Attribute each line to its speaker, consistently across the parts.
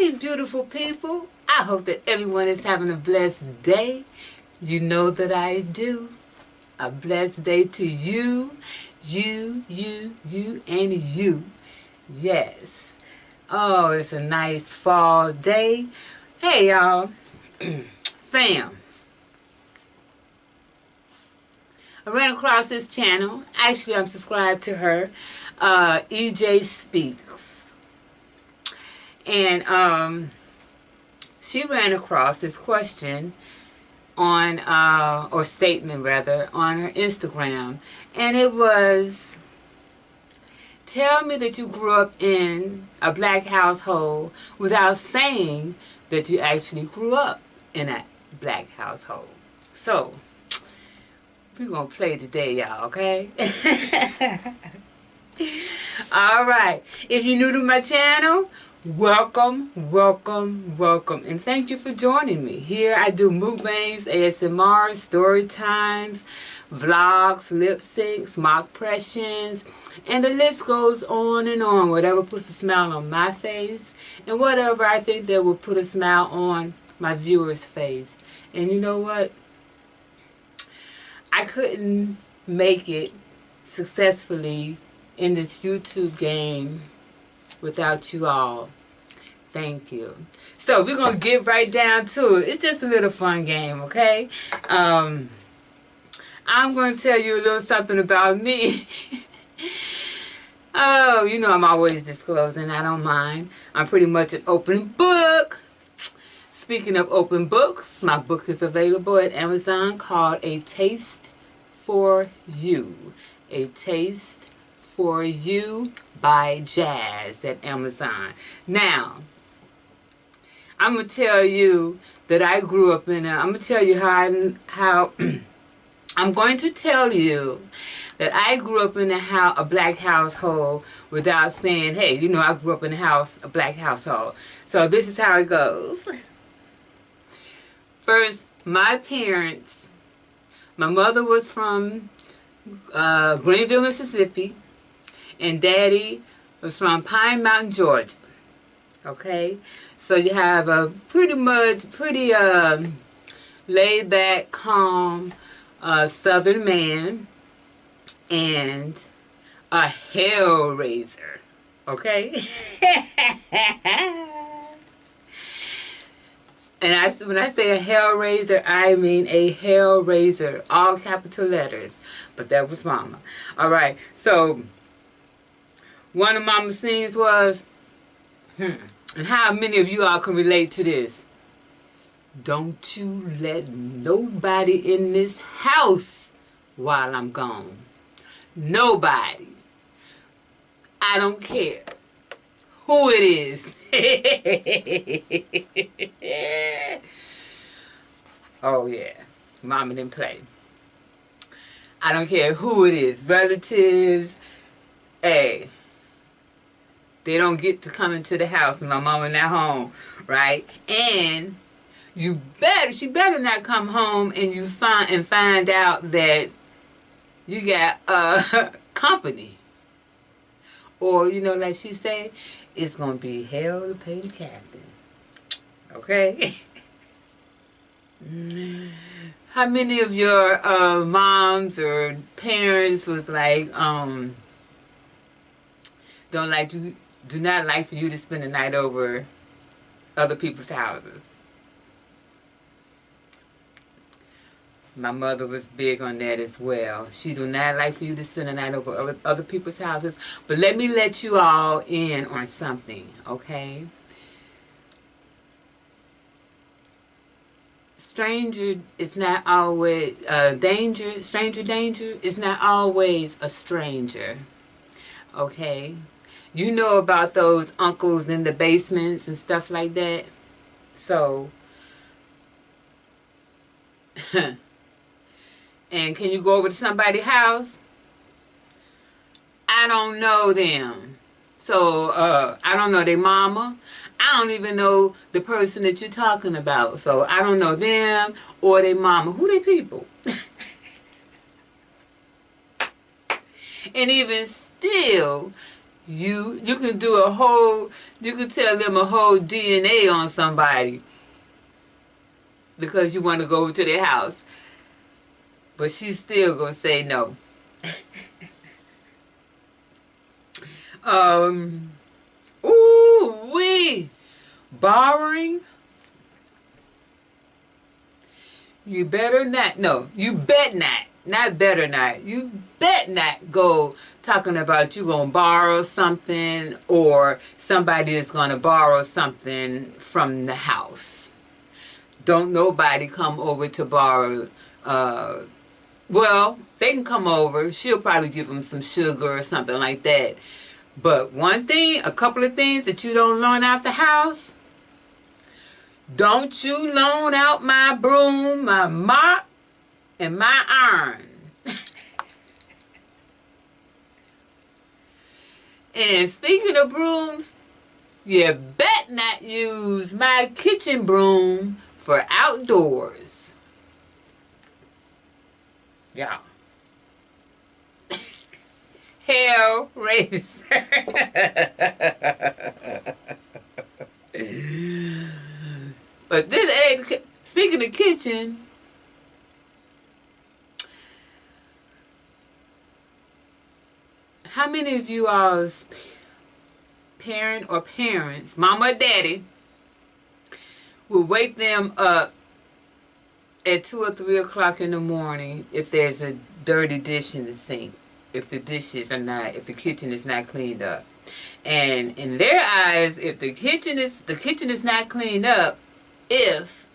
Speaker 1: Hey, beautiful people. I hope that everyone is having a blessed day. You know that I do. A blessed day to you, and you. Yes. Oh, it's a nice fall day. Hey, y'all. Fam. I ran across this channel. Actually, I'm subscribed to her. EJ Speaks. And she ran across this question on, or statement rather, on her Instagram. And it was, tell me that you grew up in a black household without saying that you actually grew up in a black household. So, we're going to play today, y'all, okay? All right. If you're new to my channel, welcome, welcome, welcome. And thank you for joining me. Here I do mukbangs, ASMR, story times, vlogs, lip syncs, mock impressions, and the list goes on and on. Whatever puts a smile on my face and whatever I think that will put a smile on my viewer's face. And you know what? I couldn't make it successfully in this YouTube game without you all. Thank you. So we're going to get right down to it. It's just a little fun game, okay? I'm going to tell you a little something about me. Oh, you know I'm always disclosing. I don't mind. I'm pretty much an open book. Speaking of open books, my book is available at Amazon called A Taste for You. A Taste for You by Jazz at Amazon. Now, I'm going to tell you that I grew up in I'm going to tell you how I'm going to tell you that I grew up in a black household without saying, hey, you know, I grew up in a black household. So this is how it goes. First, my parents, my mother was from Greenville, Mississippi, and Daddy was from Pine Mountain, Georgia. Okay, so you have a pretty laid back, calm Southern man and a hell raiser. Okay. And when I say a hell raiser, I mean a hell raiser, all capital letters. But that was Mama. All right. So one of Mama's things was, and how many of you all can relate to this? Don't you let nobody in this house while I'm gone. Nobody. I don't care who it is. Oh yeah, Mama didn't play. I don't care who it is, relatives. Hey, they don't get to come into the house when my mama not home, right? And she better not come home and you find out that you got company. Or, you know, like she say, it's going to be hell to pay the captain. Okay? How many of your moms or parents was like, do not like for you to spend the night over other people's houses? My mother was big on that as well. She do not like for you to spend the night over other people's houses. But let me let you all in on something, okay? Stranger is not always stranger danger is not always a stranger, okay? You know about those uncles in the basements and stuff like that. So, and can you go over to somebody's house? I don't know them. So, I don't know their mama. I don't even know the person that you're talking about. So, I don't know them or their mama. Who they people? And even still, You can do a whole, you can tell them a whole DNA on somebody because you want to go to their house. But she's still going to say no. Ooh, wee. Borrowing. You better not. No, you bet not. Not better not. You bet not go talking about you going to borrow something or somebody is going to borrow something from the house. Don't nobody come over to borrow. Well, they can come over. She'll probably give them some sugar or something like that. But one thing, a couple of things that you don't loan out the house. Don't you loan out my broom, my mop, and my iron. And speaking of brooms, you bet not use my kitchen broom for outdoors. Yeah. Hell Racer. But this, speaking of kitchen, how many of you all's parent or parents, mama or daddy, will wake them up at 2 or 3 o'clock in the morning if there's a dirty dish in the sink, if the kitchen is not cleaned up? And in their eyes, if the kitchen is not cleaned up, if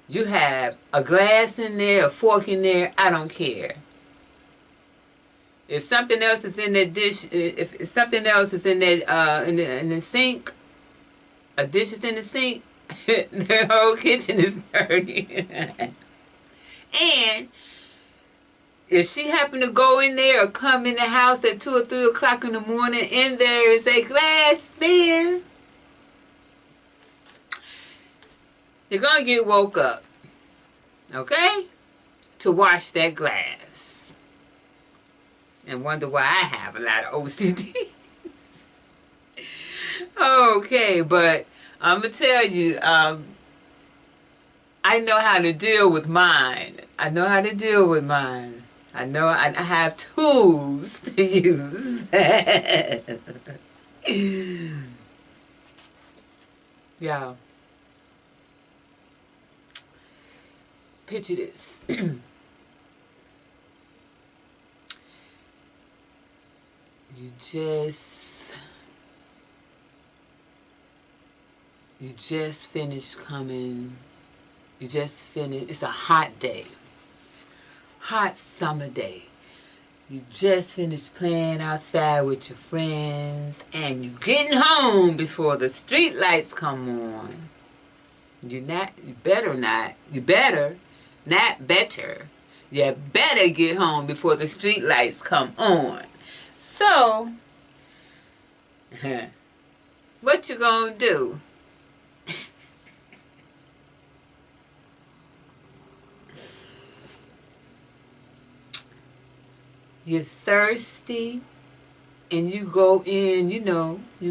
Speaker 1: you have a glass in there, a fork in there, I don't care. If something else is in that dish, if something else is in that in the sink, a dish is in the sink, the whole kitchen is dirty. And if she happened to go in there or come in the house at 2 or 3 o'clock in the morning and there is a glass there, you're going to get woke up, okay, to wash that glass. And wonder why I have a lot of OCD. Okay, but I'm going to tell you, I know how to deal with mine. I know how to deal with mine. I know I have tools to use. Yeah. Picture this. You just finished coming. You just finished. It's a hot day. Hot summer day. You just finished playing outside with your friends and you getting home before the street lights come on. You better get home before the street lights come on. So, what you gonna do? You're thirsty and you go in, you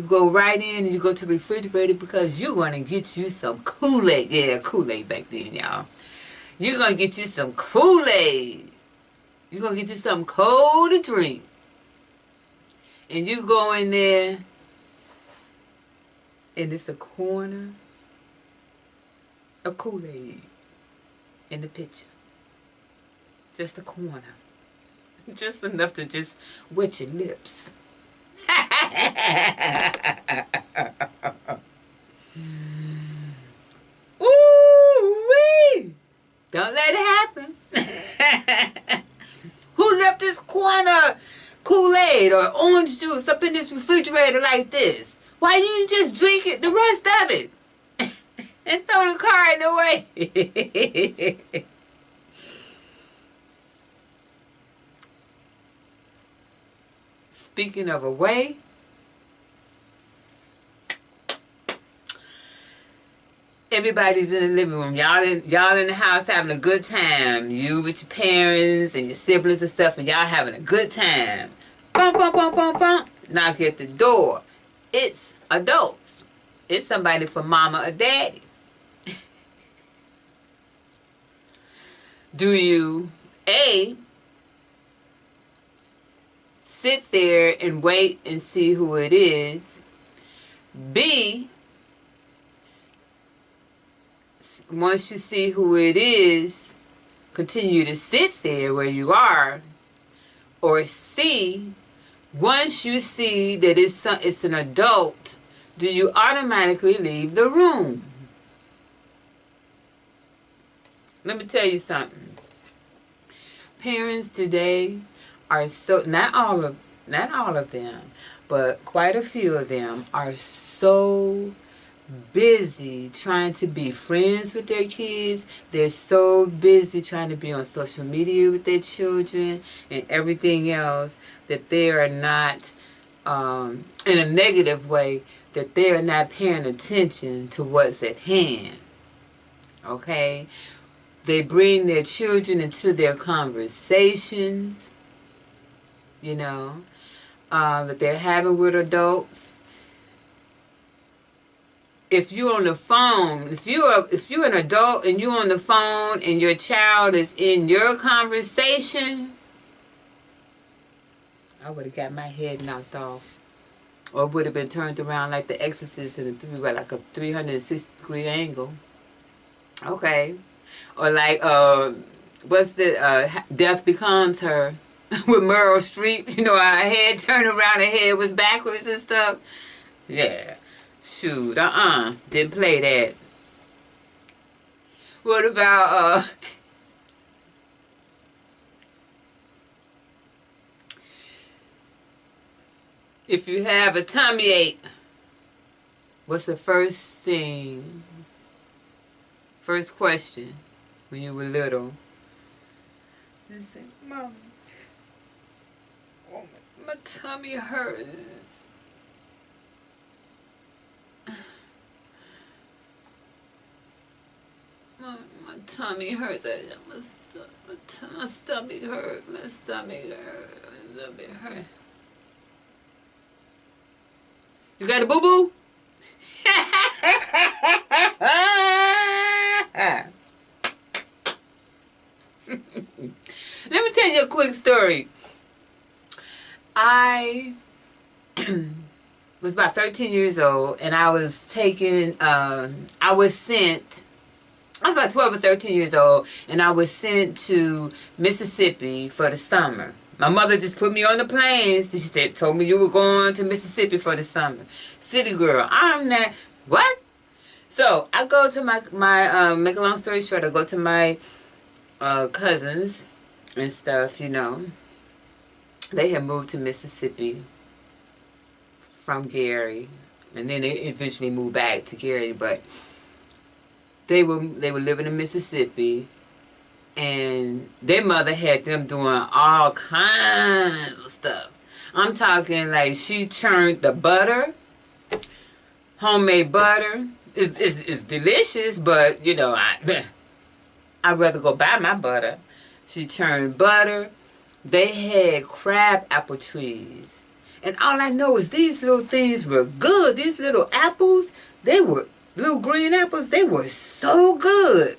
Speaker 1: go right in and you go to the refrigerator because you're going to get you some Kool-Aid. Yeah, Kool-Aid back then, y'all. You're going to get you some Kool-Aid. You're going to get you something cold to drink. And you go in there and it's a corner of Kool-Aid in the picture. Just a corner. Just enough to just wet your lips. Ooh-wee! Don't let it happen. Who left this corner Kool-Aid or orange juice up in this refrigerator like this? Why didn't you just drink it, the rest of it? And throw the card away? Speaking of away, everybody's in the living room. Y'all in the house having a good time. You with your parents and your siblings and stuff, and y'all having a good time. Bum, bum, bum, bum, bum. knock at the door. It's adults. It's somebody for mama or daddy. Do you, A, sit there and wait and see who it is? B, once you see who it is, continue to sit there where you are? Or C, once you see that it's an adult, do you automatically leave the room? Let me tell you something. Parents today are so, not all of them, but quite a few of them are so busy trying to be friends with their kids. They're so busy trying to be on social media with their children and everything else that they are not, in a negative way, that they are not paying attention to what's at hand. Okay? They bring their children into their conversations, you know, that they're having with adults. If you're on the phone, if you're an adult and you're on the phone and your child is in your conversation, I would have got my head knocked off. Or would have been turned around like the Exorcist in like a 360-degree angle. Okay. Or like, what's the, Death Becomes Her with Meryl Streep. You know, her head turned around, her head was backwards and stuff. Yeah. Shoot, didn't play that. What about, if you have a tummy ache, what's the first question when you were little? You say, Mom, oh, my tummy hurts. My tummy hurts. My stomach hurt. My stomach hurt. You got a boo-boo? Let me tell you a quick story. I was about 13 years old, and I was about 12 or 13 years old, and I was sent to Mississippi for the summer. My mother just put me on the planes. She told me you were going to Mississippi for the summer. City girl. I'm not. What? So I go to my make a long story short, I go to my cousins and stuff, you know. They had moved to Mississippi from Gary, and then they eventually moved back to Gary, but they were living in Mississippi, and their mother had them doing all kinds of stuff. I'm talking like she churned the butter, homemade butter. It's delicious, but you know, I'd rather go buy my butter. She churned butter. They had crab apple trees. And all I know is these little things were good. These little apples, they were little green apples. They were so good.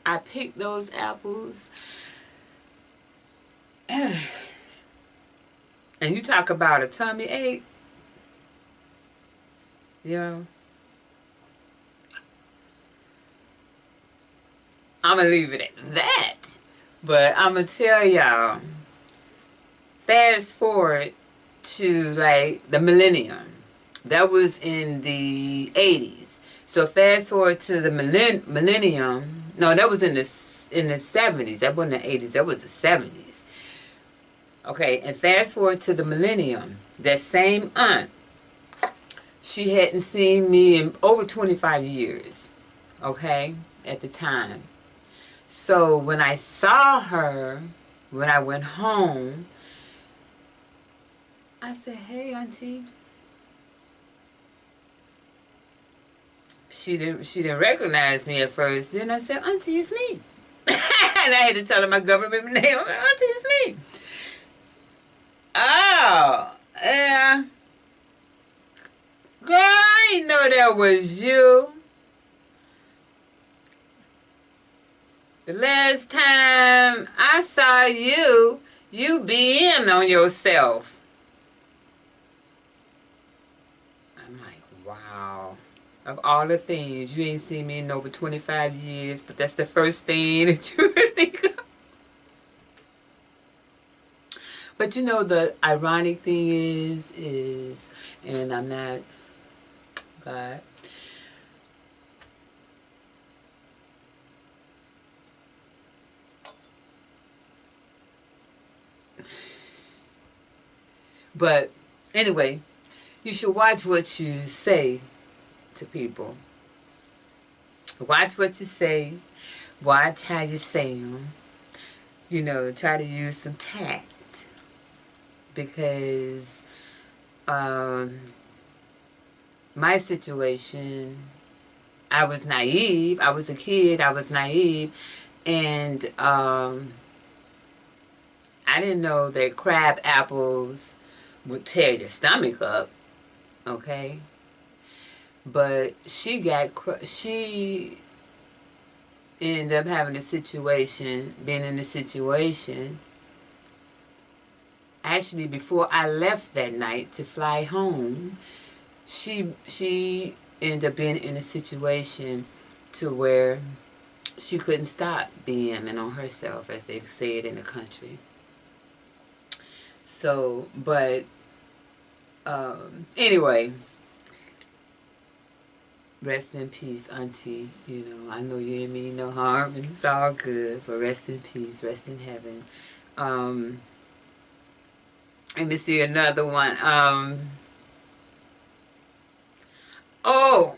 Speaker 1: I picked those apples. And you talk about a tummy ache. You know. I'm going to leave it at that. But I'm going to tell y'all, fast forward to like the millennium. That was in the 80s. So fast forward to the millennium. No, that was in the 70s. That wasn't the 80s. That was the 70s. Okay, and fast forward to the millennium. That same aunt, she hadn't seen me in over 25 years. Okay, at the time. So when I saw her, when I went home, I said, "Hey, Auntie." She didn't recognize me at first. Then I said, "Auntie, it's me." And I had to tell her my government name. I'm like, "Auntie, it's me." Oh, yeah. Girl, I didn't know that was you. The last time I saw you, you being on yourself. I'm like, wow. Of all the things, you ain't seen me in over 25 years, but that's the first thing that you think of. But you know, the ironic thing is, and I'm not, God, but anyway, you should watch what you say to people. Watch what you say. Watch how you say them. You know, try to use some tact. Because my situation, I was naive. I was a kid. I was naive. And I didn't know that crab apples would tear your stomach up. Okay? But she ended up having being in a situation. Actually, before I left that night to fly home, she ended up being in a situation to where she couldn't stop being on herself, as they say it in the country. So, but anyway, rest in peace, Auntie. You know, I know you didn't mean no harm, and it's all good. But rest in peace, rest in heaven. Let me see another one. Oh,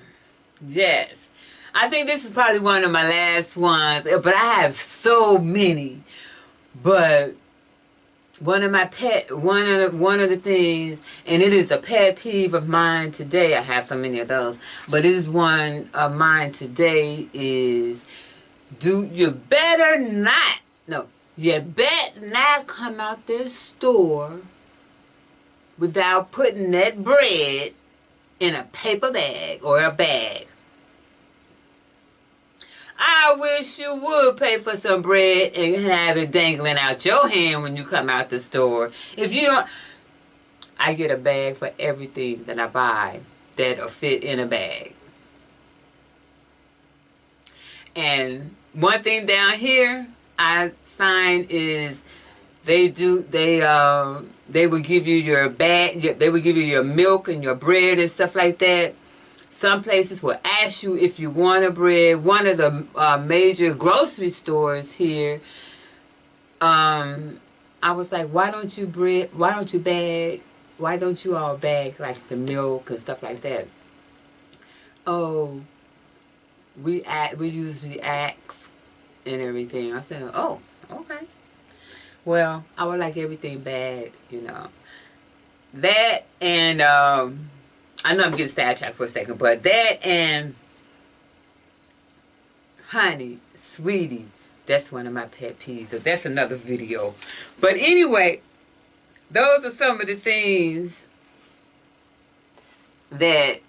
Speaker 1: yes. I think this is probably one of my last ones, but I have so many. But one of the things, and it is a pet peeve of mine today. I have so many of those, but it is one of mine today. Is you better not? No, you better not come out this store without putting that bread in a paper bag or a bag. I wish you would pay for some bread and have it dangling out your hand when you come out the store. If you don't, I get a bag for everything that I buy that'll fit in a bag. And one thing down here I find is they will give you your bag, they will give you your milk and your bread and stuff like that. Some places will ask you if you want a bread. One of the major grocery stores here, I was like, why don't you all bag like the milk and stuff like that? Oh, we usually ask and everything. I said, oh, okay. Well, I would like everything bagged, you know. That and I know I'm getting sidetracked for a second, but that and honey, sweetie, that's one of my pet peeves. So that's another video. But anyway, those are some of the things that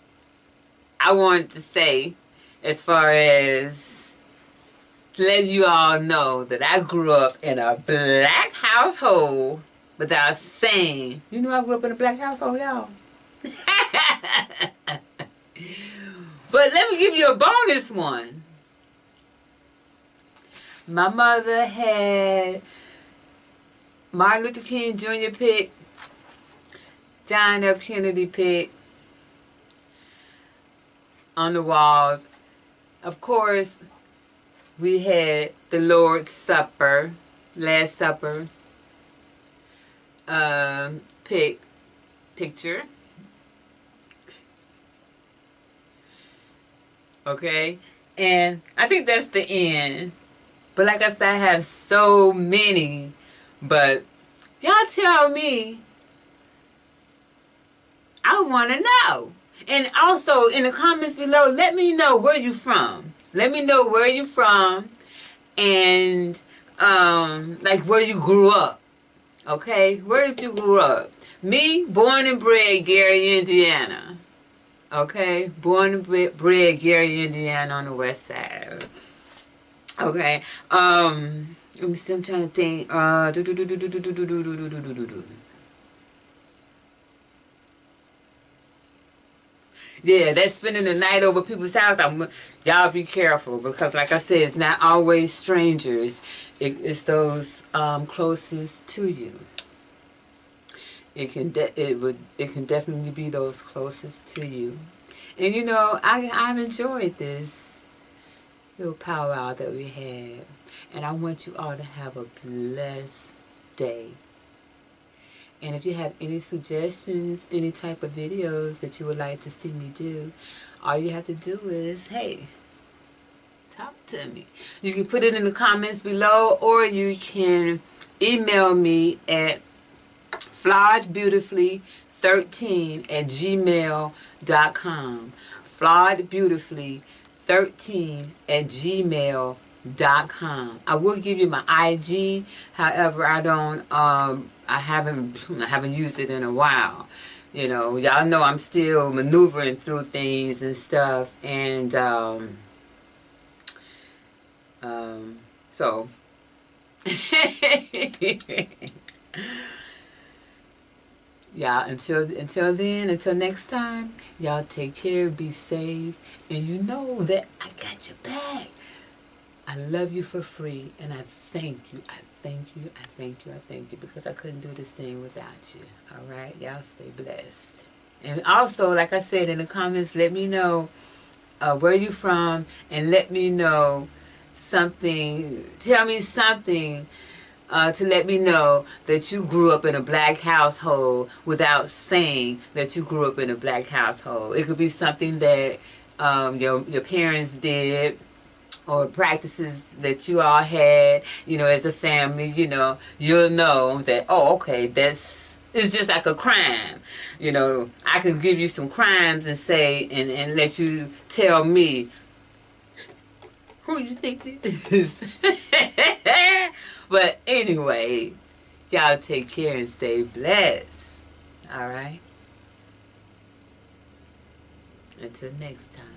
Speaker 1: I wanted to say as far as to let you all know that I grew up in a black household without saying. You know I grew up in a black household, y'all. But let me give you a bonus one. My mother had Martin Luther King Jr. pick, John F. Kennedy pick on the walls. Of course, we had the Lord's Supper, Last Supper picture. Okay, and I think that's the end. But like I said, I have so many. But y'all tell me. I want to know. And also in the comments below, let me know where you from. Let me know where you from and like where you grew up. Okay, where did you grow up? Me, born and bred Gary, Indiana. Okay, born and bred Gary, Indiana on the west side. Okay, let me see, I'm trying to think. Yeah, that's spending the night over people's house. Y'all be careful because, like I said, it's not always strangers. It's those closest to you. It can definitely be those closest to you. And you know, I've enjoyed this little powwow that we had, and I want you all to have a blessed day. And if you have any suggestions, any type of videos that you would like to see me do, all you have to do is, hey, talk to me. You can put it in the comments below, or you can email me at flawedbeautifully13@gmail.com. flawedbeautifully13@gmail.com. I will give you my IG. However, I haven't used it in a while. You know, y'all know I'm still maneuvering through things and stuff, and so y'all, until next time, y'all take care, be safe, and you know that I got your back. I love you for free, and I thank you. I thank you. I thank you. I thank you, because I couldn't do this thing without you. All right? Y'all stay blessed. And also, like I said in the comments, let me know where you from, and let me know something. Tell me something to let me know that you grew up in a black household without saying that you grew up in a black household. It could be something that your parents did, or practices that you all had, you know, as a family. You know, you'll know that, oh, okay, it's just like a crime. You know, I can give you some crimes and say, and let you tell me who you think this is. But anyway, y'all take care and stay blessed. All right? Until next time.